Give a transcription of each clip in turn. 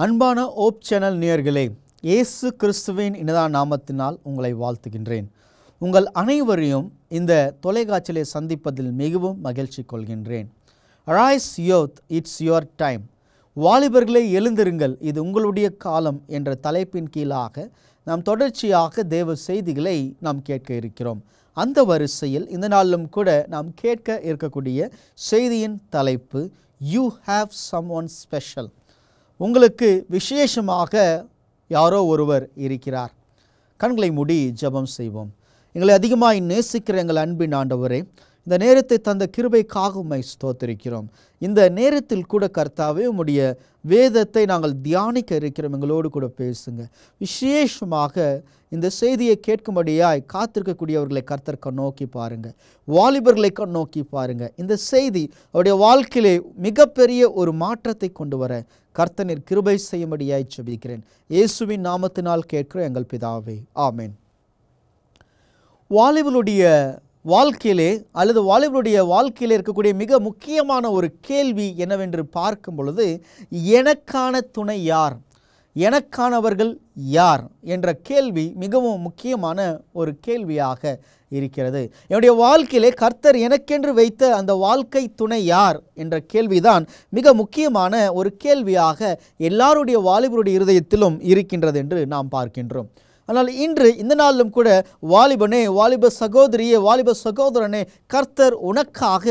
அன்பான ஓப் சேனல் நேயர்களே, இயேசு கிறிஸ்துவின் இனிதான நாமத்தினால் உங்களை வாழ்த்துகின்றேன். உங்கள் அனைவரையும் இந்த தொலைக்காட்சியிலே சந்திப்பதில் மிகவும் மகிழ்ச்சி கொள்கின்றேன். Arise youth, it's your time. வாலிபர்களே எழுந்திருங்கள், இது உங்களுடைய காலம் என்ற தலைப்பின் கீழாக நாம் தொடர்ச்சியாக தேவ செய்திகளை நாம் கேட்க இருக்கிறோம். அந்த வரிசையில் இந்த நாளிலும் கூட நாம் கேட்க இருக்கக்கூடிய செய்தியின் தலைப்பு, யூ ஹேவ் சம்ஒன் ஸ்பெஷல். உங்களுக்கு விசேஷமாக யாரோ ஒருவர் இருக்கிறார். கண்களை மூடி ஜெபம் செய்வோம். எங்களை அதிகமாய் நேசிக்கிற எங்கள் அன்பின் ஆண்டவரே, இந்த நேரத்தை தந்த கிருபைக்காக உம்மை ஸ்தோத்திரிக்கிறோம். இந்த நேரத்தில் கூட கர்த்தாவே உம்முடைய வேதத்தை நாங்கள் தியானிக்க இருக்கிறோம். எங்களோடு கூட பேசுங்க. விசேஷமாக இந்த செய்தியை கேட்கும்படியாய் காத்திருக்கக்கூடியவர்களை கர்த்தர் கண்ணோக்கி பாருங்க, வாலிபர்களை கண்ணோக்கி பாருங்க. இந்த செய்தி அவருடைய வாழ்க்கையிலே மிகப்பெரிய ஒரு மாற்றத்தை கொண்டு வர கர்த்தர் கிருபை செய்யும்படியாய் ஜெபிக்கிறேன். இயேசுவின் நாமத்தினால் கேட்கிற எங்கள் பிதாவே, ஆமென். வாலிபருடைய வாழ்க்கையிலே அல்லது வாலிபருடைய வாழ்க்கையிலே இருக்கக்கூடிய மிக முக்கியமான ஒரு கேள்வி என்னவென்று பார்க்கும் பொழுது, எனக்கான துணை யார், எனக்கானவர்கள் யார் என்ற கேள்வி மிகவும் முக்கியமான ஒரு கேள்வியாக இருக்கிறது. என்னுடைய வாழ்க்கையிலே கர்த்தர் எனக்கென்று வைத்த அந்த வாழ்க்கை துணை யார் என்ற கேள்விதான் மிக முக்கியமான ஒரு கேள்வியாக எல்லாருடைய வாலிபருடைய இருதயத்திலும் இருக்கின்றது என்று நாம் பார்க்கின்றோம். ஆனால் இன்று இந்த நாளிலும் கூட வாலிபனே, வாலிப சகோதரியே, வாலிப சகோதரனே, கர்த்தர் உனக்காக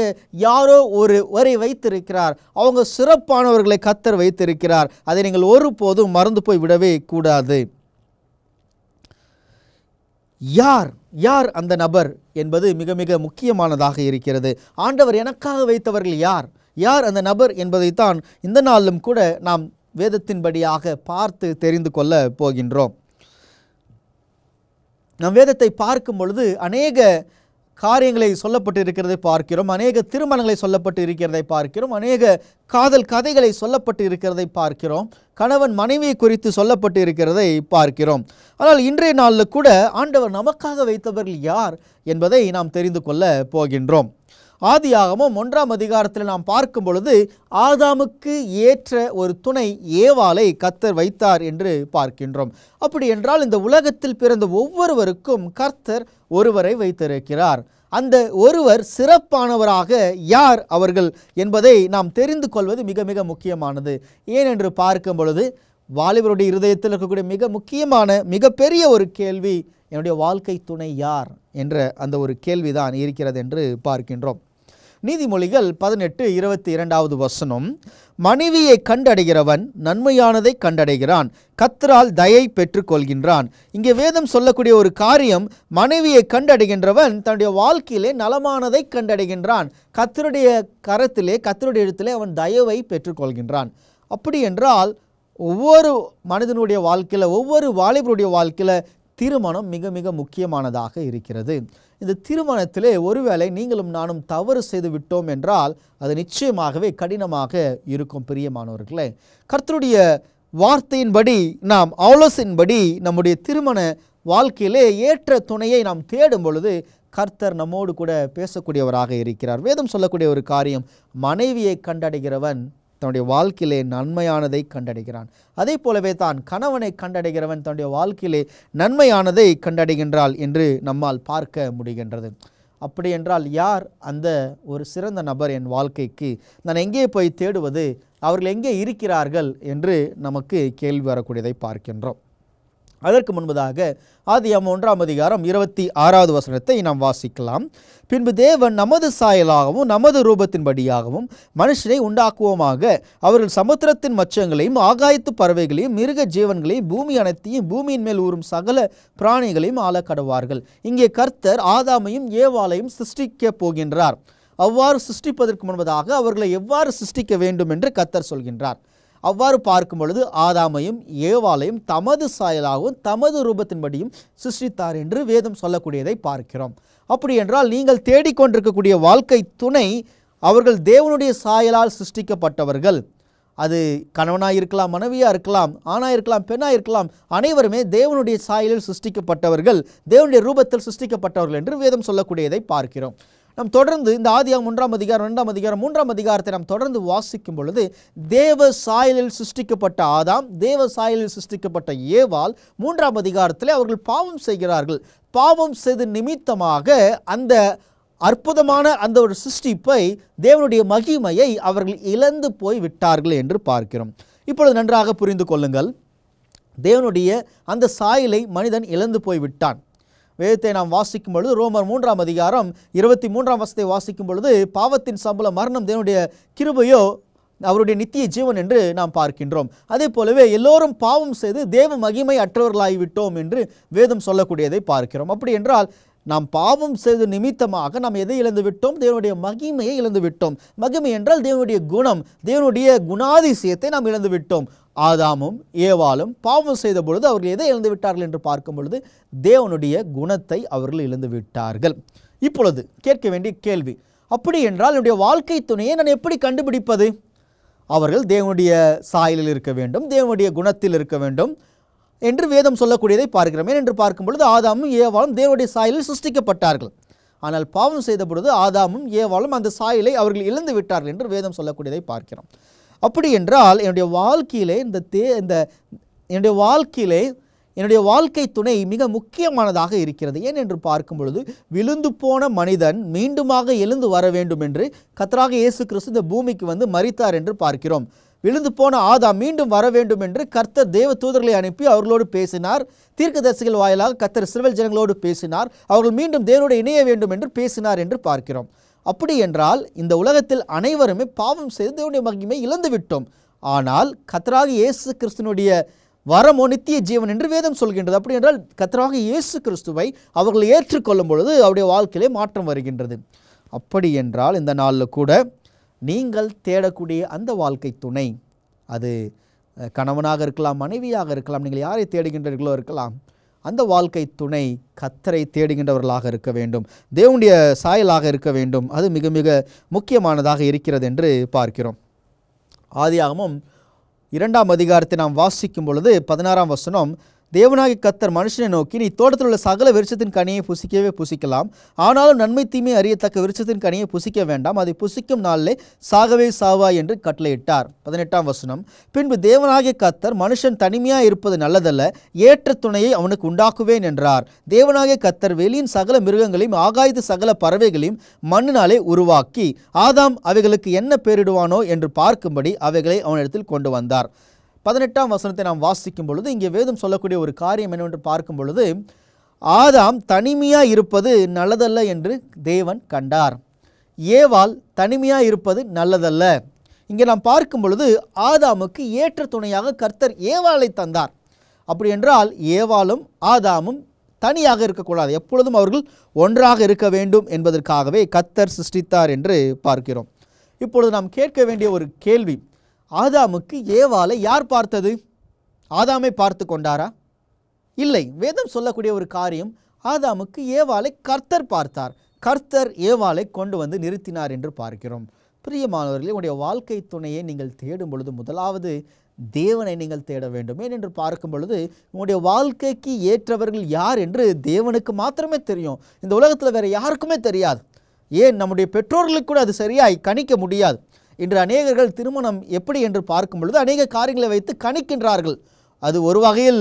யாரோ ஒருவரை வைத்திருக்கிறார். அவங்க சிறப்பானவர்களை கர்த்தர் வைத்திருக்கிறார். அதை நீங்கள் ஒருபோதும் மறந்து போய் விடவே கூடாது. யார் அந்த நபர் என்பது மிக மிக முக்கியமானதாக இருக்கிறது. ஆண்டவர் எனக்காக வைத்தவர்கள் யார் அந்த நபர் என்பதைத்தான் இந்த நாளிலும் கூட நாம் வேதத்தின்படியாக பார்த்து தெரிந்து கொள்ள போகின்றோம். நம் வேதத்தை பார்க்கும் பொழுது அநேக காரியங்களை சொல்லப்பட்டு இருக்கிறதை பார்க்கிறோம், அநேக திருமணங்களை சொல்லப்பட்டு இருக்கிறதை பார்க்கிறோம், அநேக காதல் கதைகளை சொல்லப்பட்டு இருக்கிறதை பார்க்கிறோம், கணவன் மனைவியை குறித்து சொல்லப்பட்டு இருக்கிறதை பார்க்கிறோம். ஆனால் இன்றைய நாளில் கூட ஆண்டவர் நமக்காக வைத்தவர்கள் யார் என்பதை நாம் தெரிந்து கொள்ள போகின்றோம். ஆதியாகமம் 1ஆம் அதிகாரத்தில் நாம் பார்க்கும் பொழுது, ஆதாமுக்கு ஏற்ற ஒரு துணை ஏவாளை கர்த்தர் வைத்தார் என்று பார்க்கின்றோம். அப்படி என்றால் இந்த உலகத்தில் பிறந்த ஒவ்வொருவருக்கும் கர்த்தர் ஒருவரை வைத்திருக்கிறார். அந்த ஒருவர் சிறப்பானவராக யார் அவர்கள் என்பதை நாம் தெரிந்து கொள்வது மிக மிக முக்கியமானது. ஏனென்று பார்க்கும் பொழுது வாலிபருடைய இருதயத்தில் இருக்கக்கூடிய மிக முக்கியமான மிகப்பெரிய ஒரு கேள்வி, என்னுடைய வாழ்க்கை துணை யார் என்ற அந்த ஒரு கேள்விதான் இருக்கிறது என்று பார்க்கின்றோம். நீதிமொழிகள் 18:22 வசனம், மனைவியை கண்டடைகிறவன் நன்மையானதை கண்டடைகிறான், கர்த்தரால் தயை பெற்றுக்கொள்கின்றான். இங்கே வேதம் சொல்லக்கூடிய ஒரு காரியம், மனைவியை கண்டடைகின்றவன் தன்னுடைய வாழ்க்கையிலே நலமானதை கண்டடைகின்றான். கர்த்தருடைய கரத்திலே, கர்த்தருடைய இடத்திலே அவன் தயவை பெற்றுக்கொள்கின்றான். அப்படி என்றால் ஒவ்வொரு மனிதனுடைய வாழ்க்கையில், ஒவ்வொரு வாலிபருடைய வாழ்க்கையில் திருமணம் மிக மிக முக்கியமானதாக இருக்கிறது. இந்த திருமணத்திலே ஒருவேளை நீங்களும் நானும் தவறு செய்து விட்டோம் என்றால் அது நிச்சயமாகவே கடினமாக இருக்கும். பிரியமானவர்களே, கர்த்தருடைய வார்த்தையின்படி, நாம் ஆலோசனையின்படி நம்முடைய திருமண வாழ்க்கையிலே ஏற்ற துணையை நாம் தேடும் பொழுது கர்த்தர் நம்மோடு கூட பேசக்கூடியவராக இருக்கிறார். வேதம் சொல்லக்கூடிய ஒரு காரியம், மனைவியை கண்டடைகிறவன் தன்னுடைய வாழ்க்கையிலே நன்மையானதை கண்டடைகிறான். அதே போலவே தான் கணவனை கண்டடைகிறவன் தன்னுடைய வாழ்க்கையிலே நன்மையானதை கண்டடைகின்றாள் என்று நம்மால் பார்க்க முடிகின்றது. அப்படி என்றால் யார் அந்த ஒரு சிறந்த நபர் என் வாழ்க்கைக்கு? நான் எங்கே போய் தேடுவது? அவர்கள் எங்கே இருக்கிறார்கள் என்று நமக்கு கேள்வி வரக்கூடியதை பார்க்கின்றோம். அதற்கு முன்பதாக ஆதியாகமம் 1ஆம் அதிகாரம் 26வது வசனத்தை நாம் வாசிக்கலாம். பின்பு தேவன் நமது சாயலாகவும் நமது ரூபத்தின்படியாகவும் மனுஷனை உண்டாக்குவோமாக, அவர்கள் சமுத்திரத்தின் மச்சங்களையும் ஆகாயத்து பறவைகளையும் மிருக ஜீவன்களையும் பூமி அனைத்தையும் பூமியின் மேல் ஊறும் சகல பிராணிகளையும் ஆள கடவார்கள். இங்கே கர்த்தர் ஆதாமையும் ஏவாளையும் சிருஷ்டிக்க போகின்றார். அவ்வாறு சிருஷ்டிப்பதற்கு முன்பதாக அவர்களை எவ்வாறு சிருஷ்டிக்க வேண்டும் என்று கர்த்தர் சொல்கின்றார். அவ்வாறு பார்க்கும் பொழுது ஆதாமையும் ஏவாளையும் தமது சாயலாகவும் தமது ரூபத்தின்படியும் சிருஷ்டித்தார் என்று வேதம் சொல்லக்கூடியதை பார்க்கிறோம். அப்படி என்றால் நீங்கள் தேடிக்கொண்டிருக்கக்கூடிய வாழ்க்கை துணை, அவர்கள் தேவனுடைய சாயலால் சிருஷ்டிக்கப்பட்டவர்கள். அது கணவனாக இருக்கலாம், மனைவியாக இருக்கலாம், ஆணாக இருக்கலாம், பெண்ணாக இருக்கலாம், அனைவருமே தேவனுடைய சாயலில் சிருஷ்டிக்கப்பட்டவர்கள், தேவனுடைய ரூபத்தில் சிருஷ்டிக்கப்பட்டவர்கள் என்று வேதம் சொல்லக்கூடியதை பார்க்கிறோம். நாம் தொடர்ந்து இந்த ஆதியாகமம் 1ஆம் அதிகாரம் 2ஆம் அதிகாரம் 3ஆம் அதிகாரத்தை நாம் தொடர்ந்து வாசிக்கும் பொழுது தேவ சாயலில் சிருஷ்டிக்கப்பட்ட ஆதாம், தேவ சாயலில் சிருஷ்டிக்கப்பட்ட ஏவாள் 3ஆம் அதிகாரத்திலே அவர்கள் பாவம் செய்கிறார்கள். பாவம் செய்த நிமித்தமாக அந்த அற்புதமான அந்த ஒரு சிருஷ்டிப்பை, தேவனுடைய மகிமையை அவர்கள் இழந்து போய் விட்டார்கள் என்று பார்க்கிறோம். இப்பொழுது நன்றாக புரிந்து கொள்ளுங்கள். தேவனுடைய அந்த சாயலை மனிதன் இழந்து போய் விட்டான். வேதத்தை நாம் வாசிக்கும் பொழுது ரோமர் 3ஆம் அதிகாரம் 23ஆம் வசனத்தை வாசிக்கும் பொழுது பாவத்தின் சம்பளம் மரணம், தேவனுடைய கிருபையோ அவருடைய நித்திய ஜீவன் என்று நாம் பார்க்கின்றோம். அதே போலவே எல்லோரும் பாவம் செய்து தேவ மகிமை அற்றவர்களாகிவிட்டோம் என்று வேதம் சொல்லக்கூடியதை பார்க்கிறோம். அப்படி என்றால் நாம் பாவம் செய்த நிமித்தமாக நாம் எதை இழந்து விட்டோம்? தேவனுடைய மகிமையை இழந்து விட்டோம். மகிமை என்றால் தேவனுடைய குணம், தேவனுடைய குணாதிசயத்தை நாம் இழந்து விட்டோம். ஆதாமும் ஏவாளும் பாவம் செய்த பொழுது அவர்கள் எதை இழந்து விட்டார்கள் என்று பார்க்கும் பொழுது தேவனுடைய குணத்தை அவர்கள் இழந்து விட்டார்கள். இப்பொழுது கேட்க வேண்டிய கேள்வி, அப்படி என்றால் என்னுடைய வாழ்க்கை துணையை நான் எப்படி கண்டுபிடிப்பது? அவர்கள் தேவனுடைய சாயலில் இருக்க வேண்டும், தேவனுடைய குணத்தில் இருக்க வேண்டும் என்று வேதம் சொல்லக்கூடியதை பார்க்கிறோம். ஏனென்று பார்க்கும் பொழுது ஆதாமும் ஏவாளும் தேவனுடைய சாயலில் சிருஷ்டிக்கப்பட்டார்கள். ஆனால் பாவம் செய்த பொழுது ஆதாமும் ஏவாளும் அந்த சாயலை அவர்கள் இழந்து விட்டார்கள் என்று வேதம் சொல்லக்கூடியதை பார்க்கிறோம். அப்படி என்றால் என்னுடைய வாழ்க்கையிலே என்னுடைய வாழ்க்கை துணை மிக முக்கியமானதாக இருக்கிறது. ஏன் என்று பார்க்கும் பொழுது விழுந்து போன மனிதன் மீண்டுமாக எழுந்து வர வேண்டும் என்று கர்த்தராகிய இயேசு கிறிஸ்து இந்த பூமிக்கு வந்து மரித்தார் என்று பார்க்கிறோம். விழுந்து போன ஆதாம் மீண்டும் வர வேண்டும் என்று கர்த்தர் தேவ தூதர்களை அனுப்பி அவர்களோடு பேசினார். தீர்க்கதரிசிகள் வாயிலாக கர்த்தர் இஸ்ரவேல் ஜனங்களோடு பேசினார். அவர்கள் மீண்டும் தேவனோடு இணைய வேண்டும் என்று பேசினார் என்று பார்க்கிறோம். அப்படி என்றால் இந்த உலகத்தில் அனைவருமே பாவம் செய்து தேவனுடைய மகிமை இழந்து விட்டோம். ஆனால் கர்த்தராகிய இயேசு கிறிஸ்துனுடைய வரமோ நித்திய ஜீவன் என்று வேதம் சொல்கின்றது. அப்படி என்றால் கர்த்தராகிய இயேசு கிறிஸ்துவை அவர்கள் ஏற்றுக்கொள்ளும் பொழுது அவருடைய வாழ்க்கையிலே மாற்றம் வருகின்றது. அப்படி என்றால் இந்த நாளில் கூட நீங்கள் தேடக்கூடிய அந்த வாழ்க்கை துணை, அது கணவனாக இருக்கலாம், மனைவியாக இருக்கலாம், நீங்கள் யாரை தேடுகின்றீர்களோ இருக்கலாம், அந்த வாழ்க்கை துணை கர்த்தரை தேடுகின்றவர்களாக இருக்க வேண்டும், தேவனுடைய சாயலாக இருக்க வேண்டும். அது மிக மிக முக்கியமானதாக இருக்கிறது என்று பார்க்கிறோம். ஆதியாகமம் 2ஆம் அதிகாரத்தை நாம் வாசிக்கும் பொழுது 16ஆம் வசனம், தேவனாகிய கர்த்தர் மனுஷனை நோக்கி, நீ தோட்டத்தில் உள்ள சகல விருட்சத்தின் கனியை புசிக்கவே புசிக்கலாம், ஆனாலும் நன்மை தீமை அறியத்தக்க விருட்சத்தின் கனியை புசிக்க வேண்டாம், அதை புசிக்கும் நாளிலே சாகவே சாவாய் என்று கட்டளையிட்டார். 18ஆம் வசனம், பின்பு தேவனாகிய கர்த்தர் மனுஷன் தனிமையாக இருப்பது நல்லதல்ல, ஏற்ற துணையை அவனுக்கு உண்டாக்குவேன் என்றார். தேவனாகிய கர்த்தர் வெளியின் சகல மிருகங்களையும் ஆகாயத்து சகல பறவைகளையும் மண்ணினாலே உருவாக்கி ஆதாம் அவைகளுக்கு என்ன பேரிடுவானோ என்று பார்க்கும்படி அவைகளை அவனிடத்தில் கொண்டு வந்தார். 18ஆம் வசனத்தை நாம் வாசிக்கும் பொழுது இங்கே வேதம் சொல்லக்கூடிய ஒரு காரியம் என்னவென்று பார்க்கும் பொழுது, ஆதாம் தனிமையாக இருப்பது நல்லதல்ல என்று தேவன் கண்டார். ஏவாள் தனிமையாக இருப்பது நல்லதல்ல. இங்கே நாம் பார்க்கும் பொழுது ஆதாமுக்கு ஏற்ற துணையாக கர்த்தர் ஏவாளை தந்தார். அப்படி என்றால் ஏவாளும் ஆதாமும் தனியாக இருக்கக்கூடாது, எப்பொழுதும் அவர்கள் ஒன்றாக இருக்க வேண்டும் என்பதற்காகவே கர்த்தர் சிருஷ்டித்தார் என்று பார்க்கிறோம். இப்பொழுது நாம் கேட்க வேண்டிய ஒரு கேள்வி, ஆதாமுக்கு ஏவாளை யார் பார்த்தது? ஆதாமை பார்த்து கொண்டாரா? இல்லை. வேதம் சொல்லக்கூடிய ஒரு காரியம், ஆதாமுக்கு ஏவாளை கர்த்தர் பார்த்தார். கர்த்தர் ஏவாளை கொண்டு வந்து நிறுத்தினார் என்று பார்க்கிறோம். பிரியமானவர்களே, உங்களுடைய வாழ்க்கை துணையை நீங்கள் தேடும் பொழுது முதலாவது தேவனை நீங்கள் தேட வேண்டும். ஏனென்று பார்க்கும் பொழுது உங்களுடைய வாழ்க்கைக்கு ஏற்றவர்கள் யார் என்று தேவனுக்கு மாத்திரமே தெரியும். இந்த உலகத்தில் வேறு யாருக்குமே தெரியாது. ஏன் நம்முடைய பெற்றோர்களுக்கு கூட அது சரியாய் கணிக்க முடியாது. இன்று அநேகர்கள் திருமணம் எப்படி என்று பார்க்கும் பொழுது அநேக காரியங்களை வைத்து கணிக்கின்றார்கள். அது ஒரு வகையில்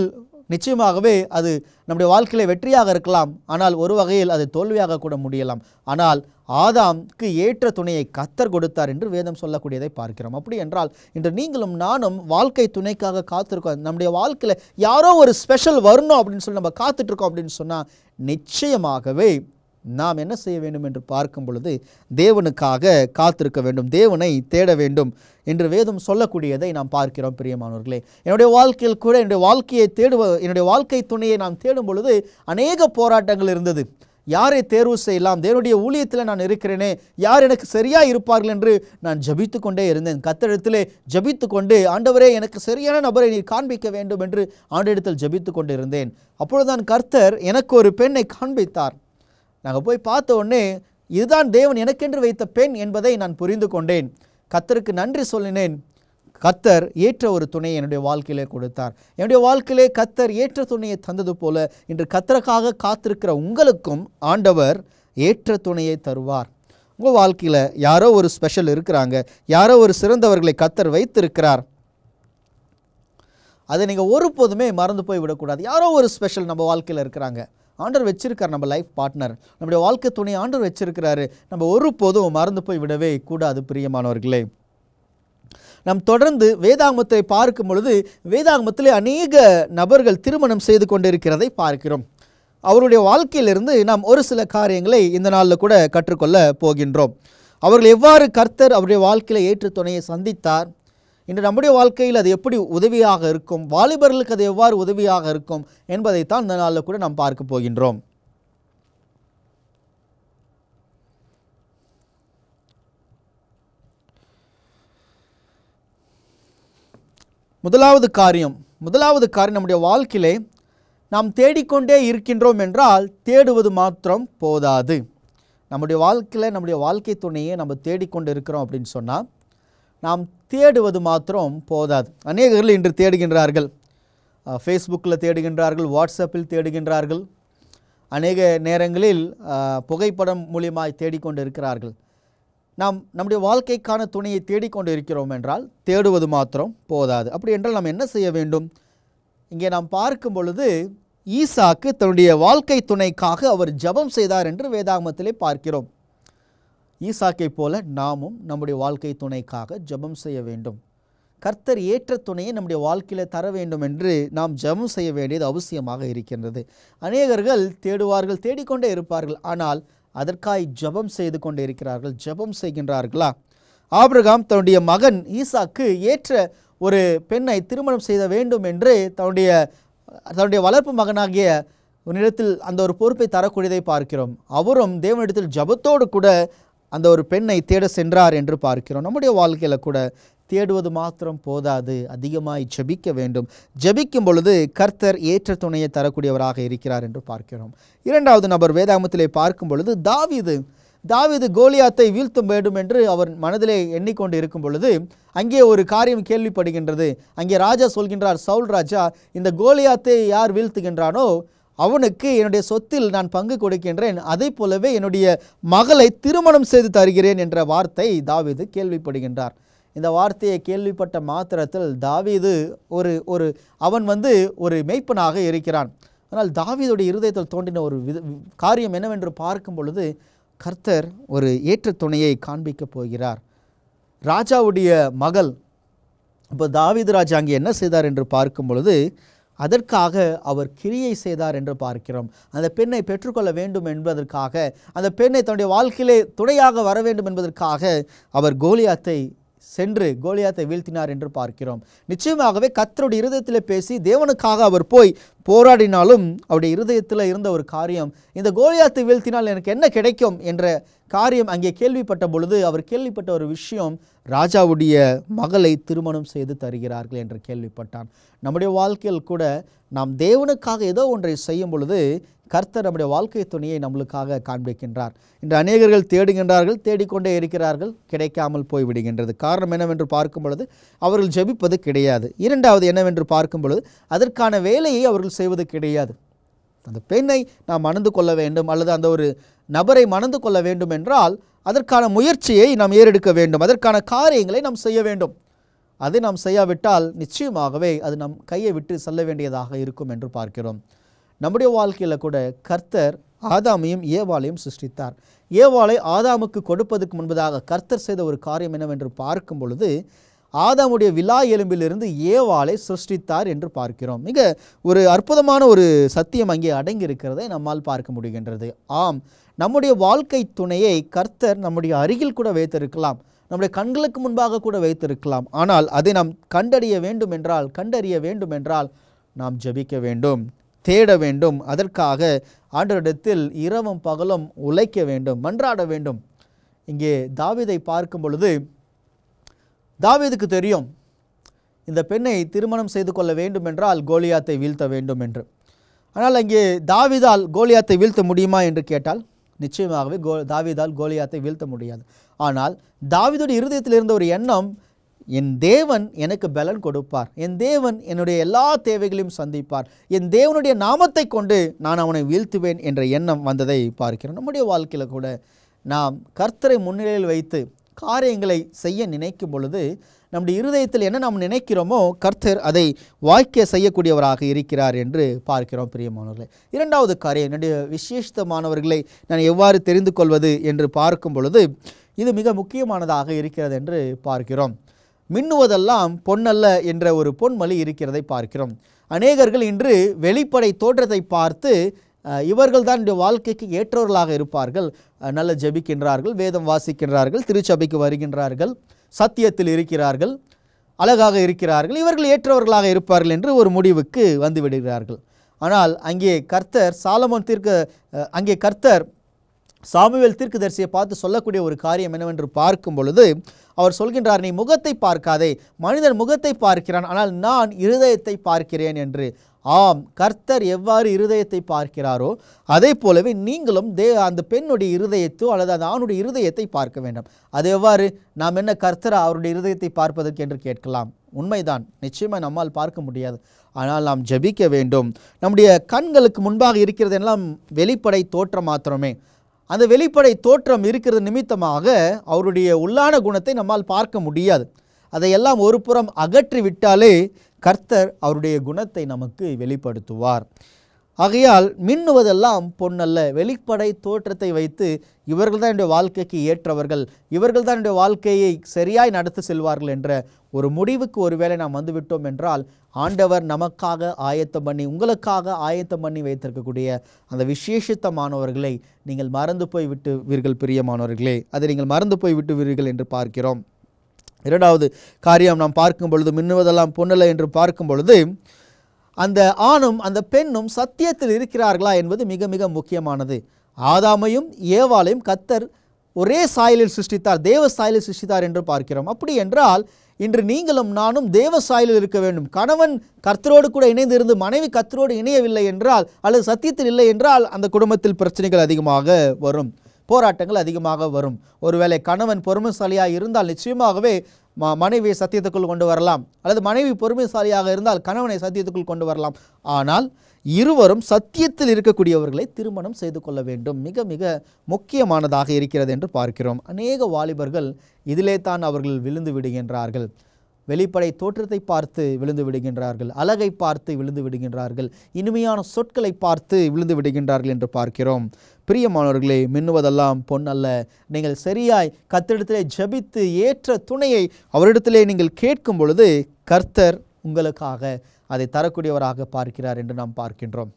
நிச்சயமாகவே அது நம்முடைய வாழ்க்கையில வெற்றியாக இருக்கலாம், ஆனால் ஒரு வகையில் அது தோல்வியாக கூட முடியலாம். ஆனால் ஆதாம்க்கு ஏற்ற துணையை கர்த்தர் கொடுத்தார் என்று வேதம் சொல்லக்கூடியதை பார்க்கிறோம். அப்படி என்றால் இன்று நீங்களும் நானும் வாழ்க்கை துணைக்காக காத்திருக்கோம். நம்முடைய வாழ்க்கையில யாரோ ஒரு ஸ்பெஷல் வரணும் அப்படின்னு சொல்லி நம்ம காத்துட்ருக்கோம் அப்படின்னு சொன்னால் நிச்சயமாகவே நாம் என்ன செய்ய வேண்டும் என்று பார்க்கும் பொழுது தேவனுக்காக காத்திருக்க வேண்டும், தேவனை தேட வேண்டும் என்று வேதம் சொல்லக்கூடியதை நாம் பார்க்கிறோம். பிரியமானவர்களே, என்னுடைய வாழ்க்கையில் கூட என்னுடைய வாழ்க்கை துணையை நாம் தேடும் பொழுது அநேக போராட்டங்கள் இருந்தது. யாரை தேர்வு செய்யலாம்? தேவனுடைய ஊழியத்தில் நான் இருக்கிறேனே, யார் எனக்கு சரியாக இருப்பார்கள் என்று நான் ஜபித்து கொண்டே இருந்தேன். கர்த்தரிடத்திலே ஜபித்து கொண்டு, ஆண்டவரே எனக்கு சரியான நபரை நீர் காண்பிக்க வேண்டும் என்று ஆண்டவரிடத்தில் ஜபித்து கொண்டு இருந்தேன். அப்பொழுதுதான் கர்த்தர் எனக்கு ஒரு பெண்ணை காண்பித்தார். நாங்கள் போய் பார்த்த உடனே இதுதான் தேவன் எனக்கென்று வைத்த பெண் என்பதை நான் புரிந்து கொண்டேன். கர்த்தருக்கு நன்றி சொல்லினேன். கர்த்தர் ஏற்ற ஒரு துணையை என்னுடைய வாழ்க்கையிலே கொடுத்தார். என்னுடைய வாழ்க்கையிலே கர்த்தர் ஏற்ற துணையை தந்தது போல இன்று கர்த்தருக்காக காத்திருக்கிற உங்களுக்கும் ஆண்டவர் ஏற்ற துணையை தருவார். உங்கள் வாழ்க்கையில் யாரோ ஒரு ஸ்பெஷல் இருக்கிறாங்க, யாரோ ஒரு சிறந்தவர்களை கர்த்தர் வைத்திருக்கிறார். அதை நீங்கள் ஒருபோதுமே மறந்து போய் விடக்கூடாது. யாரோ ஒரு ஸ்பெஷல் நம்ம வாழ்க்கையில் இருக்கிறாங்க, ஆண்டவர் வச்சிருக்கார், நம்ம லைஃப் பார்ட்னர், நம்முடைய வாழ்க்கை துணை ஆண்டவர் வச்சிருக்கிறாரு. நம்ம ஒருபோதும் மறந்து போய் விடவே கூடாது. பிரியமானவர்களே, நாம் தொடர்ந்து வேதாகமத்தை பார்க்கும் பொழுது வேதாகமத்திலே அநேக நபர்கள் திருமணம் செய்து கொண்டிருக்கிறதை பார்க்கிறோம். அவருடைய வாழ்க்கையிலிருந்து நாம் ஒரு சில காரியங்களை இந்த நாளில் கூட கற்றுக்கொள்ள போகின்றோம். அவர்கள் எவ்வாறு கர்த்தர் அவருடைய வாழ்க்கையில் ஏற்று துணையை சந்தித்தார், இன்று நம்முடைய வாழ்க்கையில் அது எப்படி உதவியாக இருக்கும், வாலிபர்களுக்கு அது எவ்வாறு உதவியாக இருக்கும் என்பதைத்தான் இந்த நாளில் கூட நாம் பார்க்க போகின்றோம். முதலாவது காரியம் நம்முடைய வாழ்க்கையிலே நாம் தேடிக்கொண்டே இருக்கின்றோம் என்றால் தேடுவது மாத்திரம் போதாது. நம்முடைய வாழ்க்கையில் நம்முடைய வாழ்க்கை துணையை நம்ம தேடிக்கொண்டு இருக்கிறோம் அப்படின்னு சொன்னால் நாம் தேடுவது மாத்திரம் போதாது. அநேகர்கள் இன்று தேடுகின்றார்கள், ஃபேஸ்புக்கில் தேடுகின்றார்கள், வாட்ஸ்அப்பில் தேடுகின்றார்கள், அநேக நேரங்களில் புகைப்படம் மூலியமாய் தேடிக்கொண்டு இருக்கிறார்கள். நாம் நம்முடைய வாழ்க்கைக்கான துணையை தேடிக்கொண்டு இருக்கிறோம் என்றால் தேடுவது மாத்திரம் போதாது. அப்படி என்றால் நாம் என்ன செய்ய வேண்டும்? இங்கே நாம் பார்க்கும் பொழுது ஈசாக்கு தன்னுடைய வாழ்க்கை துணைக்காக அவர் ஜெபம் செய்தார் என்று வேதாகமத்திலே பார்க்கிறோம். ஈசாக்கை போல நாமும் நம்முடைய வாழ்க்கை துணைக்காக ஜெபம் செய்ய வேண்டும். கர்த்தர் ஏற்ற துணையை நம்முடைய வாழ்க்கையில் தர வேண்டும் என்று நாம் ஜெபம் செய்ய வேண்டியது அவசியமாக இருக்கின்றது. அநேகர்கள் தேடுவார்கள், தேடிக்கொண்டே இருப்பார்கள், ஆனால் அதற்காய் ஜெபம் செய்து கொண்டே இருக்கிறார்கள். ஜெபம் செய்கின்றார்களா? ஆபிரகாம் தன்னுடைய மகன் ஈசாக்கு ஏற்ற ஒரு பெண்ணை திருமணம் செய்த வேண்டும் என்று தன்னுடைய வளர்ப்பு மகனாகிய உன்னிடத்தில் அந்த ஒரு பொறுப்பை தரக்கூடியதை பார்க்கிறோம். அவரும் தேவனிடத்தில் ஜெபத்தோடு கூட அந்த ஒரு பெண்ணை தேட சென்றார் என்று பார்க்கிறோம். நம்முடைய வாழ்க்கையில் கூட தேடுவது மாத்திரம் போதாது, அதிகமாய் ஜெபிக்க வேண்டும். ஜெபிக்கும் பொழுது கர்த்தர் ஏற்ற துணையை தரக்கூடியவராக இருக்கிறார் என்று பார்க்கிறோம். இரண்டாவது நபர் வேதாகமத்திலே பார்க்கும் பொழுது தாவீது கோலியாத்தை வீழ்த்த வேண்டும் என்று அவர் மனதிலே எண்ணிக்கொண்டு இருக்கும் பொழுது அங்கே ஒரு காரியம் கேள்விப்படுகின்றது. அங்கே ராஜா சொல்கின்றார், சவுல் ராஜா, இந்த கோலியாத்தை யார் வீழ்த்துகின்றானோ அவனுக்கு என்னுடைய சொத்தில் நான் பங்கு கொடுக்கின்றேன், அதை போலவே என்னுடைய மகளை திருமணம் செய்து தருகிறேன் என்ற வார்த்தை தாவீது கேள்விப்படுகின்றார். இந்த வார்த்தையை கேள்விப்பட்ட மாத்திரத்தில் தாவீது அவன் ஒரு மெய்ப்பனாக இருக்கிறான். ஆனால் தாவீதுடைய இருதயத்தில் தோன்றின ஒரு காரியம் என்னவென்று பார்க்கும் பொழுது கர்த்தர் ஒரு ஏற்ற துணையை காண்பிக்கப் போகிறார். ராஜாவுடைய மகள். இப்போ தாவீது ராஜா அங்கே என்ன செய்தார் என்று பார்க்கும் பொழுது அதற்காக அவர் கிரியை செய்தார் என்று பார்க்கிறோம். அந்த பெண்ணை பெற்றுக்கொள்ள வேண்டும் என்பதற்காக, அந்த பெண்ணை தன்னுடைய வாழ்க்கையிலே துணையாக வர வேண்டும் என்பதற்காக அவர் கோலியாத்தை வீழ்த்தினார் என்று பார்க்கிறோம். நிச்சயமாகவே கர்த்தருடைய இருதயத்தில் பேசி தேவனுக்காக அவர் போய் போராடினாலும் அவருடைய இருதயத்தில் இருந்த ஒரு காரியம், இந்த கோலியாத்தை வீழ்த்தினால் எனக்கு என்ன கிடைக்கும் என்ற காரியம் அங்கே கேள்விப்பட்ட பொழுது அவர் கேள்விப்பட்ட ஒரு விஷயம், ராஜாவுடைய மகளை திருமணம் செய்து தருகிறார்கள் என்று கேள்விப்பட்டான். நம்முடைய வாழ்க்கையில் கூட நாம் தேவனுக்காக ஏதோ ஒன்றை செய்யும் பொழுது கர்த்தர் நம்முடைய வாழ்க்கை துணையை நம்மளுக்காக காண்பிக்கின்றார். இன்று அநேகர்கள் தேடுகின்றார்கள், தேடிக்கொண்டே இருக்கிறார்கள், கிடைக்காமல் போய்விடுகின்றது. காரணம் என்னவென்று பார்க்கும் பொழுது அவர்கள் ஜெபிப்பது கிடையாது. இரண்டாவது என்னவென்று பார்க்கும் பொழுது அதற்கான வேலையை அவர்கள் செய்வது கிடையாது. அந்த பெண்ணை நாம் மணந்து கொள்ள வேண்டும் அல்லது அந்த ஒரு நபரை மணந்து கொள்ள வேண்டும் என்றால் அதற்கான முயற்சியை நாம் ஏறெடுக்க வேண்டும், அதற்கான காரியங்களை நாம் செய்ய வேண்டும். அதை நாம் செய்யாவிட்டால் நிச்சயமாகவே அது நம் கையை விட்டு செல்ல வேண்டியதாக இருக்கும் என்று பார்க்கிறோம். நம்முடைய வாழ்க்கையில் கூட கர்த்தர் ஆதாமையும் ஏவாளையும் சிருஷ்டித்தார். ஏவாளை ஆதாமுக்கு கொடுப்பதற்கு முன்பதாக கர்த்தர் செய்த ஒரு காரியம் என்னவென்று பார்க்கும் பொழுது ஆதாமுடைய விலா எலும்பிலிருந்து ஏவாளை சிருஷ்டித்தார் என்று பார்க்கிறோம். மிக ஒரு அற்புதமான ஒரு சத்தியம் அங்கே அடங்கி இருக்கிறதை நம்மால் பார்க்க முடிகின்றது. ஆம், நம்முடைய வாழ்க்கை துணையை கர்த்தர் நம்முடைய அருகில் கூட வைத்திருக்கலாம், நம்முடைய கண்களுக்கு முன்பாக கூட வைத்திருக்கலாம். ஆனால் அதை நாம் கண்டறிய வேண்டும் என்றால் நாம் ஜெபிக்க வேண்டும், தேட வேண்டும். அதற்காக ஆண்டவரிடத்தில் இரவும் பகலும் உழைக்க வேண்டும், மன்றாட வேண்டும். இங்கே தாவீதை பார்க்கும் பொழுது தாவீதுக்கு தெரியும் இந்த பெண்ணை திருமணம் செய்து கொள்ள வேண்டும் என்றால் கோலியாத்தை வீழ்த்த வேண்டும் என்று. ஆனால் அங்கே தாவீதால் கோலியாத்தை வீழ்த்த முடியுமா என்று கேட்டால் நிச்சயமாகவே தாவீதால் கோலியாத்தை வீழ்த்த முடியாது. ஆனால் தாவீதுடைய இருதயத்தில் இருந்த ஒரு எண்ணம், என் தேவன் எனக்கு பலன் கொடுப்பார், என் தேவன் என்னுடைய எல்லா தேவைகளையும் சந்திப்பார், என் தேவனுடைய நாமத்தை கொண்டு நான் அவனை வீழ்த்துவேன் என்ற எண்ணம் வந்ததை பார்க்கிறோம். நம்முடைய வாழ்க்கையில் கூட நாம் கர்த்தரை முன்னிலையில் வைத்து காரியங்களை செய்ய நினைக்கும் பொழுது நம்முடைய இருதயத்தில் என்ன நாம் நினைக்கிறோமோ கர்த்தர் அதை வாய்க்க செய்யக்கூடியவராக இருக்கிறார் என்று பார்க்கிறோம் பிரியமானவர்களே. இரண்டாவது காரியம், என்னுடைய விசேஷமானவர்களை நான் எவ்வாறு தெரிந்து கொள்வது என்று பார்க்கும் பொழுது இது மிக முக்கியமானதாக இருக்கிறது என்று பார்க்கிறோம். மின்னுவதெல்லாம் பொன்னல்ல என்ற ஒரு பொன்மொழி இருக்கிறதை பார்க்கிறோம். அநேகர்கள் இன்று வெளிப்படை தோற்றத்தை பார்த்து இவர்கள் தான் இந்த வாழ்க்கைக்கு ஏற்றவர்களாக இருப்பார்கள், நல்ல ஜெபிக்கின்றார்கள், வேதம் வாசிக்கின்றார்கள், திருச்சபைக்கு வருகின்றார்கள், சத்தியத்தில் இருக்கிறார்கள், அழகாக இருக்கிறார்கள், இவர்கள் ஏற்றவர்களாக இருப்பார்கள் என்று ஒரு முடிவுக்கு வந்து விடுகிறார்கள். ஆனால் அங்கே கர்த்தர் சாமுவேல் தீர்க்கதரிசியை பார்த்து சொல்லக்கூடிய ஒரு காரியம் என்னவென்று பார்க்கும் பொழுது அவர் சொல்கின்றார், நீ முகத்தை பார்க்காதே, மனிதன் முகத்தை பார்க்கிறான், ஆனால் நான் இருதயத்தை பார்க்கிறேன் என்று. ஆம், கர்த்தர் எவ்வாறு இருதயத்தை பார்க்கிறாரோ அதே போலவே நீங்களும் அந்த பெண்ணுடைய இருதயத்தோ அல்லது அந்த ஆணுடைய இருதயத்தை பார்க்க வேண்டும். அது எவ்வாறு? நாம் என்ன கர்த்தர் அவருடைய இருதயத்தை பார்ப்பதற்கு என்று கேட்கலாம். உண்மைதான், நிச்சயமாக நம்மால் பார்க்க முடியாது. ஆனால் நாம் ஜெபிக்க வேண்டும். நம்முடைய கண்களுக்கு முன்பாக இருக்கிறது எல்லாம் வெளிப்படை தோற்றம் மாத்திரமே. அந்த வெளிப்படை தோற்றம் இருக்கிறது நிமித்தமாக அவருடைய உள்ளான குணத்தை நம்மால் பார்க்க முடியாது. அதையெல்லாம் ஒரு புறம் அகற்றி விட்டாலே கர்த்தர் அவருடைய குணத்தை நமக்கு வெளிப்படுத்துவார். ஆகையால் மின்னுவதெல்லாம் பொன்னல்ல, வெளிப்படை தோற்றத்தை வைத்து இவர்கள் தான் என்னுடைய வாழ்க்கைக்கு ஏற்றவர்கள், இவர்கள் தான் என்னுடைய வாழ்க்கையை சரியாய் நடத்தி செல்வார்கள் என்ற ஒரு முடிவுக்கு ஒருவேளை நாம் வந்துவிட்டோம் என்றால் ஆண்டவர் நமக்காக ஆயத்தம் பண்ணி, உங்களுக்காக ஆயத்தம் பண்ணி வைத்திருக்கக்கூடிய அந்த விசேஷித்தமானவர்களை நீங்கள் மறந்து போய் விட்டுவீர்கள் பிரியமானவர்களே. அதை நீங்கள் மறந்து போய் விட்டுவீர்கள் என்று பார்க்கிறோம். இரண்டாவது காரியம் நாம் பார்க்கும் பொழுது, மின்னுவதெல்லாம் பொன்னல்ல என்று பார்க்கும் பொழுது அந்த ஆணும் அந்த பெண்ணும் சத்தியத்தில் இருக்கிறார்களா என்பது மிக மிக முக்கியமானது. ஆதாமையும் ஏவாளையும் கர்த்தர் ஒரே சாயலில் சிருஷ்டித்தார், தேவ சாயலில் சிருஷ்டித்தார் என்று பார்க்கிறோம். அப்படி என்றால் இன்று நீங்களும் நானும் தேவ சாயலில் இருக்க வேண்டும். கணவன் கர்த்தரோடு கூட இணைந்து இருந்து மனைவி கர்த்தரோடு இணையவில்லை என்றால் அல்லது சத்தியத்தில் இல்லை என்றால் அந்த குடும்பத்தில் பிரச்சனைகள் அதிகமாக வரும், போராட்டங்கள் அதிகமாக வரும். ஒருவேளை கணவன் பொறுமைசாலியாக இருந்தால் நிச்சயமாகவே மனைவியை சத்தியத்துக்குள் கொண்டு வரலாம், அல்லது மனைவி பொறுமைசாலியாக இருந்தால் கணவனை சத்தியத்துக்குள் கொண்டு வரலாம். ஆனால் இருவரும் சத்தியத்தில் இருக்கக்கூடியவர்களை திருமணம் செய்து கொள்ள வேண்டும். மிக மிக முக்கியமானதாக இருக்கிறது என்று பார்க்கிறோம். அநேக வாலிபர்கள் இதிலே தான் அவர்கள் விழுந்து விடுகின்றார்கள். வெளிப்படை தோற்றத்தை பார்த்து விழுந்து விடுகின்றார்கள், அழகை பார்த்து விழுந்து விடுகின்றார்கள், இனிமையான சொற்களை பார்த்து விழுந்து விடுகின்றார்கள் என்று பார்க்கிறோம். பிரியமானவர்களே, மின்னுவதெல்லாம் பொன்னல்ல. நீங்கள் சரியாய் கர்த்தரிடத்திலே ஜெபித்து ஏற்ற துணையை அவரிடத்திலே நீங்கள் கேட்கும் பொழுது கர்த்தர் உங்களுக்காக அதை தரக்கூடியவராக பார்க்கிறார் என்று நாம் பார்க்கின்றோம்.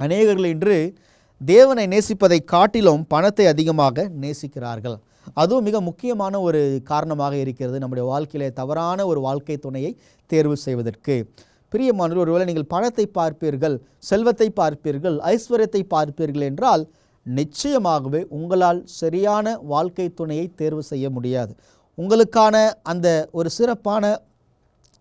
அநேகர்கள் இன்று தேவனை நேசிப்பதை காட்டிலும் பணத்தை அதிகமாக நேசிக்கிறார்கள். அதுவும் மிக முக்கியமான ஒரு காரணமாக இருக்கிறது நம்முடைய வாழ்க்கையிலே தவறான ஒரு வாழ்க்கை துணையை தேர்வு செய்வதற்கு. பிரியமானவர்களே, ஒருவேளை நீங்கள் பணத்தை பார்ப்பீர்கள், செல்வத்தை பார்ப்பீர்கள், ஐஸ்வர்யத்தை பார்ப்பீர்கள் என்றால் நிச்சயமாகவே உங்களால் சரியான வாழ்க்கை துணையை தேர்வு செய்ய முடியாது. உங்களுக்கான அந்த ஒரு சிறப்பான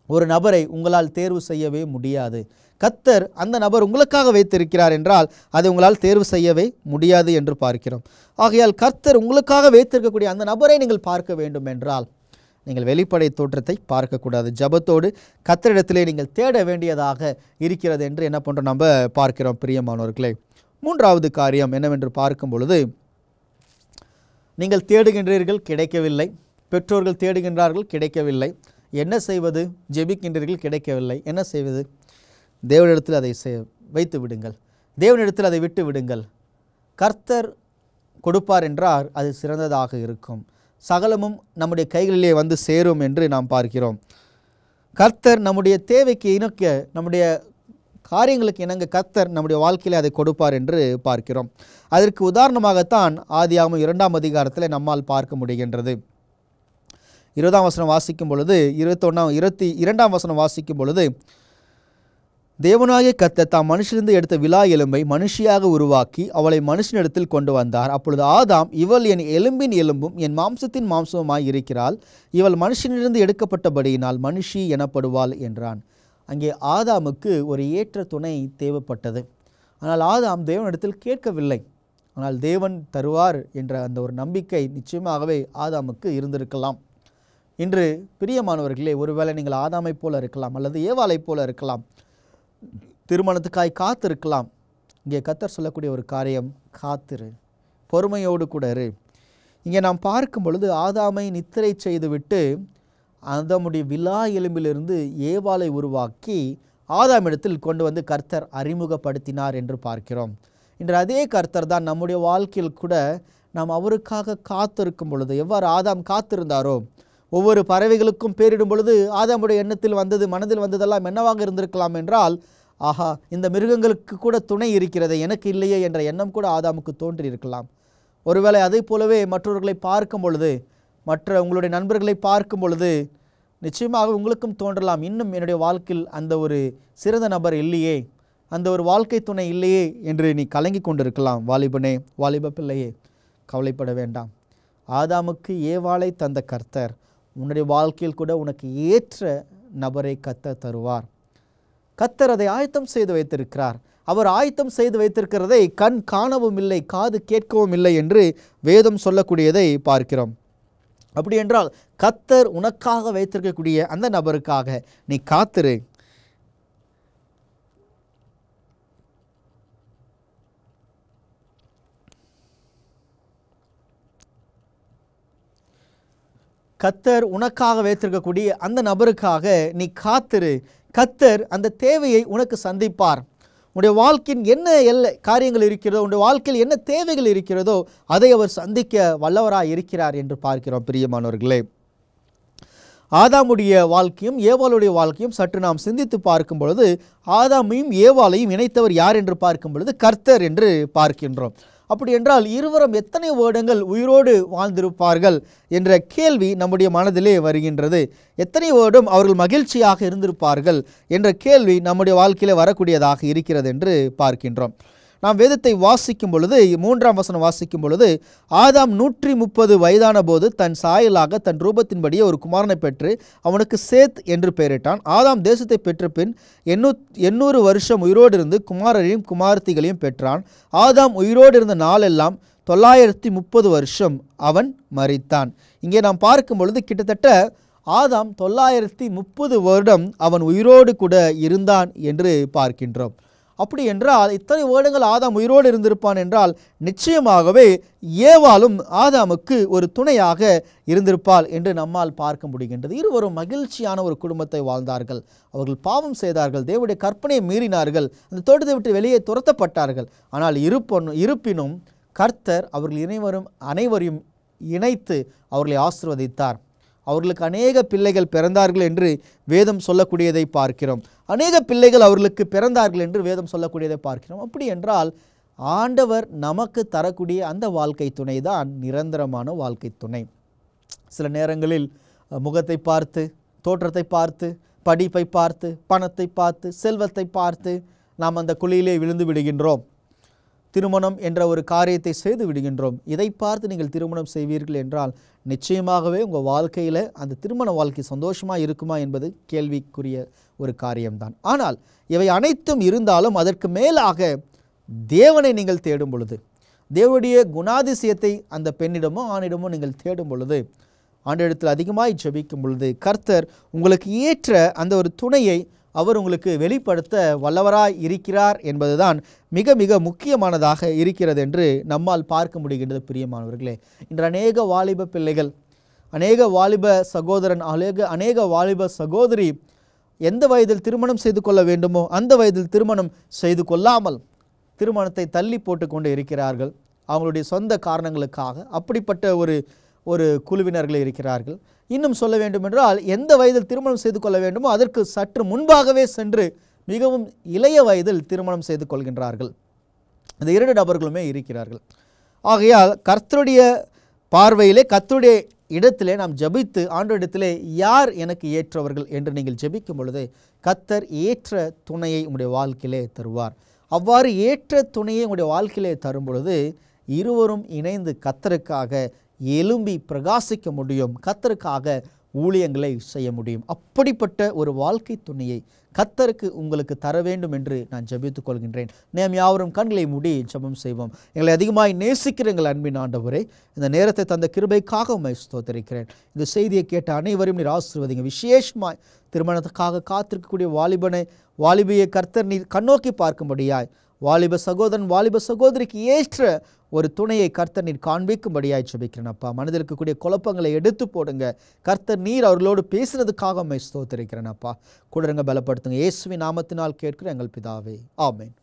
ஒரு நபரை உங்களால் தேர்வு செய்யவே முடியாது. கர்த்தர் அந்த நபர் உங்களுக்காக வைத்திருக்கிறார் என்றால் அதை உங்களால் தேர்வு செய்யவே முடியாது என்று பார்க்கிறோம். ஆகையால் கர்த்தர் உங்களுக்காக வைத்திருக்கக்கூடிய அந்த நபரை நீங்கள் பார்க்க வேண்டும் என்றால் நீங்கள் வெளிப்படை தோற்றத்தை பார்க்கக்கூடாது. ஜபத்தோடு கர்த்தரிடத்திலே நீங்கள் தேட வேண்டியதாக இருக்கிறது என்று என்ன பண்ணுறோம் நம்ம பார்க்கிறோம் பிரியமானவர்களே. மூன்றாவது காரியம் என்னவென்று பார்க்கும் பொழுது, நீங்கள் தேடுகின்றீர்கள், கிடைக்கவில்லை. பெற்றோர்கள் தேடுகின்றார்கள், கிடைக்கவில்லை. என்ன செய்வது? ஜெபிக்கின்றீர்கள், கிடைக்கவில்லை. என்ன செய்வது? தேவனிடத்தில் அதை வைத்து விடுங்கள், தேவனிடத்தில் அதை விட்டு விடுங்கள். கர்த்தர் கொடுப்பார் என்றால் அது சிறந்ததாக இருக்கும். சகலமும் நம்முடைய கைகளிலே வந்து சேரும் என்று நாம் பார்க்கிறோம். கர்த்தர் நம்முடைய தேவைக்கு இணங்க, நம்முடைய காரியங்களுக்கு இணங்க கர்த்தர் நம்முடைய வாழ்க்கையிலே அதை கொடுப்பார் என்று பார்க்கிறோம். அதற்கு உதாரணமாகத்தான் ஆதியாகமம் 2ஆம் அதிகாரத்தில் நம்மால் பார்க்க முடிகின்றது. 20ஆம் வசனம் வாசிக்கும் பொழுது, 22ஆம் வசனம் வாசிக்கும் பொழுது, தேவனாகிய கர்த்தர் தாம் மனுஷனிலிருந்து எடுத்த விலா எலும்பை மனுஷியாக உருவாக்கி அவளை மனுஷனிடத்தில் கொண்டு வந்தார். அப்பொழுது ஆதாம், இவள் என் எலும்பின் எலும்பும் என் மாம்சத்தின் மாம்சமுமாய் இருக்கிறாள், இவள் மனுஷனிலிருந்து எடுக்கப்பட்டபடியினால் மனுஷி எனப்படுவாள் என்றான். அங்கே ஆதாமுக்கு ஒரு ஏற்ற துணை தேவைப்பட்டது. ஆனால் ஆதாம் தேவனிடத்தில் கேட்கவில்லை. ஆனால் தேவன் தருவார் என்ற அந்த ஒரு நம்பிக்கை நிச்சயமாகவே ஆதாமுக்கு இருந்திருக்கலாம். இன்று பிரியமானவர்களே, ஒருவேளை நீங்கள் ஆதாமை போல இருக்கலாம் அல்லது ஏவாளை போல இருக்கலாம், திருமணத்துக்காய் காத்திருக்கலாம். இங்கே கர்த்தர் சொல்லக்கூடிய ஒரு காரியம், காத்திரு, பொறுமையோடு கூட இரு. இங்கே நாம் பார்க்கும் பொழுது ஆதாமை நித்திரை செய்துவிட்டு அதனுடைய விலா எலும்பிலிருந்து ஏவாளை உருவாக்கி ஆதாமிடத்தில் கொண்டு வந்து கர்த்தர் அறிமுகப்படுத்தினார் என்று பார்க்கிறோம். இன்று அதே கர்த்தர் தான் நம்முடைய வாழ்க்கையில் கூட நாம் அவருக்காக காத்திருக்கும் பொழுது, எவ்வாறு ஆதாம் காத்திருந்தாரோ, ஒவ்வொரு பறவைகளுக்கும் பேரிடும் பொழுது ஆதாமுடைய எண்ணத்தில் வந்தது, மனதில் வந்ததெல்லாம் என்னவாக இருந்திருக்கலாம் என்றால், ஆஹா, இந்த மிருகங்களுக்கு கூட துணை இருக்கிறது, எனக்கு இல்லையே என்ற எண்ணம் கூட ஆதாமுக்கு தோன்றியிருக்கலாம். ஒருவேளை அதை போலவே மற்றவர்களை பார்க்கும் பொழுது, மற்ற உங்களுடைய நண்பர்களை பார்க்கும் பொழுது நிச்சயமாக உங்களுக்கும் தோன்றலாம், இன்னும் என்னுடைய வாழ்க்கையில் அந்த ஒரு சிறந்த நபர் இல்லையே, அந்த ஒரு வாழ்க்கை துணை இல்லையே என்று நீ கலங்கி கொண்டிருக்கலாம். வாலிபனே, வாலிப பிள்ளையே, கவலைப்பட வேண்டாம். ஆதாமுக்கு ஏவாளை தந்த கர்த்தர் உன்னுடைய வாழ்க்கையில் கூட உனக்கு ஏற்ற நபரை கர்த்தர் தருவார். கர்த்தர் அதை ஆயத்தம் செய்து வைத்திருக்கிறார். அவர் ஆயத்தம் செய்து வைத்திருக்கிறதை கண் காணவும் இல்லை, காது கேட்கவும் இல்லை என்று வேதம் சொல்லக்கூடியதை பார்க்கிறோம். அப்படி என்றால் கர்த்தர் உனக்காக வைத்திருக்கக்கூடிய அந்த நபருக்காக நீ காத்திரு. கர்த்தர் உனக்காக வைத்திருக்கக்கூடிய அந்த நபருக்காக நீ காத்திரு. கர்த்தர் அந்த தேவையை உனக்கு சந்திப்பார். உன்னுடைய வாழ்க்கையின் என்ன காரியங்கள் இருக்கிறதோ, உன்னுடைய வாழ்க்கையில் என்ன தேவைகள் இருக்கிறதோ அதை அவர் சந்திக்க வல்லவராய் இருக்கிறார் என்று பார்க்கிறோம். பிரியமானவர்களே, ஆதாமுடைய வாழ்க்கையும் ஏவாளுடைய வாழ்க்கையும் சற்று நாம் சிந்தித்து பார்க்கும் பொழுது, ஆதாமையும் ஏவாளையும் இணைத்தவர் யார் என்று பார்க்கும் பொழுது கர்த்தர் என்று பார்க்கின்றோம். அப்படி என்றால் இருவரும் எத்தனை வருடங்கள் உயிரோடு வாழ்ந்திருப்பார்கள் என்ற கேள்வி நம்முடைய மனதிலே வருகின்றது. எத்தனை வருடம் அவர்கள் மகிழ்ச்சியாக இருந்திருப்பார்கள் என்ற கேள்வி நம்முடைய வாழ்க்கையில் வரக்கூடியதாக இருக்கிறது என்று பார்க்கின்றோம். நாம் வேதத்தை வாசிக்கும் பொழுது 3ஆம் வசனம் வாசிக்கும் பொழுது, ஆதாம் 130 வயதான போது தன் சாயலாக தன் ரூபத்தின்படியே ஒரு குமாரனை பெற்று அவனுக்கு சேத் என்று பெயரிட்டான். ஆதாம் தேசத்தை பெற்ற பின் 800 வருஷம் உயிரோடு இருந்து குமாரரையும் குமாரத்திகளையும் பெற்றான். ஆதாம் உயிரோடு இருந்த நாளெல்லாம் 930 வருஷம் அவன் மரித்தான். இங்கே நாம் பார்க்கும் பொழுது கிட்டத்தட்ட ஆதாம் 930 வருடம் அவன் உயிரோடு கூட இருந்தான் என்று பார்க்கின்றோம். அப்படி என்றால் இத்தனை வருடங்கள் ஆதாம் உயிரோடு இருந்திருப்பான் என்றால் நிச்சயமாகவே ஏவாளும் ஆதாமுக்கு ஒரு துணையாக இருந்திருப்பாள் என்று நம்மால் பார்க்க முடிகின்றது. இருவரும் மகிழ்ச்சியான ஒரு குடும்பத்தை வாழ்ந்தார்கள். அவர்கள் பாவம் செய்தார்கள், தேவனுடைய கற்பனையை மீறினார்கள், அந்த தோட்டத்தை விட்டு வெளியே துரத்தப்பட்டார்கள். ஆனால் இருப்பினும் கர்த்தர் அவர்கள் அனைவரையும் இணைத்து அவர்களை ஆசீர்வதித்தார். அவர்களுக்கு அநேக பிள்ளைகள் பிறந்தார்கள் என்று வேதம் சொல்லக்கூடியதை பார்க்கிறோம். அநேக பிள்ளைகள் அவர்களுக்கு பிறந்தார்கள் என்று வேதம் சொல்லக்கூடியதை பார்க்கிறோம். அப்படி என்றால் ஆண்டவர் நமக்கு தரக்கூடிய அந்த வாழ்க்கை துணை தான் நிரந்தரமான வாழ்க்கை துணை. சில நேரங்களில் முகத்தை பார்த்து, தோற்றத்தை பார்த்து, படிப்பை பார்த்து, பணத்தை பார்த்து, செல்வத்தை பார்த்து நாம் அந்த குழியிலே விழுந்து விடுகின்றோம். திருமணம் என்ற ஒரு காரியத்தை செய்து விடுகின்றோம். இதை பார்த்து நீங்கள் திருமணம் செய்வீர்கள் என்றால் நிச்சயமாகவே உங்கள் வாழ்க்கையில் அந்த திருமண வாழ்க்கை சந்தோஷமாக இருக்குமா என்பது கேள்விக்குரிய ஒரு காரியம்தான். ஆனால் இவை அனைத்தும் இருந்தாலும் அதற்கு மேலாக தேவனை நீங்கள் தேடும் பொழுது, தேவனுடைய குணாதிசயத்தை அந்த பெண்ணிடமோ ஆணிடமோ நீங்கள் தேடும் பொழுது, ஆண்டவரிடத்தில் அதிகமாய் ஜெபிக்கும் பொழுது கர்த்தர் உங்களுக்கு ஏற்ற அந்த ஒரு துணையை அவர் உங்களுக்கு வெளிப்படுத்த வல்லவராய் இருக்கிறார் என்பதுதான் மிக மிக முக்கியமானதாக இருக்கிறது என்று நம்மால் பார்க்க முடிகின்றது. பிரியமானவர்களே, இன்று அநேக வாலிப பிள்ளைகள், அநேக வாலிப சகோதரன், அநேக வாலிப சகோதரி எந்த வயதில் திருமணம் செய்து கொள்ள வேண்டுமோ அந்த வயதில் திருமணம் செய்து கொள்ளாமல் திருமணத்தை தள்ளி போட்டு கொண்டு இருக்கிறார்கள். அவங்களுடைய சொந்த காரணங்களுக்காக அப்படிப்பட்ட ஒரு குழுவினர்கள் இருக்கிறார்கள். இன்னும் சொல்ல வேண்டுமென்றால் எந்த வயதில் திருமணம் செய்து கொள்ள வேண்டுமோ அதற்கு சற்று முன்பாகவே சென்று மிகவும் இளைய வயதில் திருமணம் செய்து கொள்கின்றார்கள். இந்த 2 நபர்களுமே இருக்கிறார்கள். ஆகையால் கர்த்தருடைய பார்வையிலே, கர்த்தருடைய இடத்திலே நாம் ஜெபித்து ஆண்டவரிடத்திலே யார் எனக்கு ஏற்றவர்கள் என்று நீங்கள் ஜெபிக்கும் பொழுது கர்த்தர் ஏற்ற துணையை உங்களுடைய வாழ்க்கையிலே தருவார். அவ்வாறு ஏற்ற துணையை உங்களுடைய வாழ்க்கையிலே தரும் பொழுது இருவரும் இணைந்து கர்த்தருக்காக எழும்பி பிரகாசிக்க முடியும், கர்த்தருக்காக ஊழியங்களை செய்ய முடியும். அப்படிப்பட்ட ஒரு வாழ்க்கை துணையை கர்த்தருக்கு உங்களுக்கு தர வேண்டும் என்று நான் ஜெபித்துக் கொள்கின்றேன். நாம் யாவரும் கண்களை மூடி ஜெபம் செய்வோம். எங்களை அதிகமாய் நேசிக்கிற எங்கள் அன்பின் ஆண்டவரே, இந்த நேரத்தை தந்த கிருபைக்காக உம்மை ஸ்தோத்திரிக்கிறேன். இந்த செய்தியை கேட்ட அனைவரையும் நீர் ஆசீர்வதிங்க. விசேஷமாய் திருமணத்துக்காக காத்திருக்கக்கூடிய வாலிபையை கர்த்தர் நீர் கண்ணோக்கி பார்க்கும்படியாய், வாலிப சகோதரன் வாலிப சகோதரிக்கு ஏற்ற ஒரு துணையை கர்த்தர் நீர் காண்பிக்கும்படியாய் ஜெபிக்கிறேன் அப்பா. மனதில் இருக்கக்கூடிய குழப்பங்களை எடுத்து போடுங்க. கர்த்தர் நீர் அவர்களோடு பேசுறதுக்காக உம்மை ஸ்தோத்திரிக்கிறேன் அப்பா. கூட இருங்க, பலப்படுத்துங்க. இயேசுவின் நாமத்தினால் கேட்கிற எங்கள் பிதாவே, ஆமென்.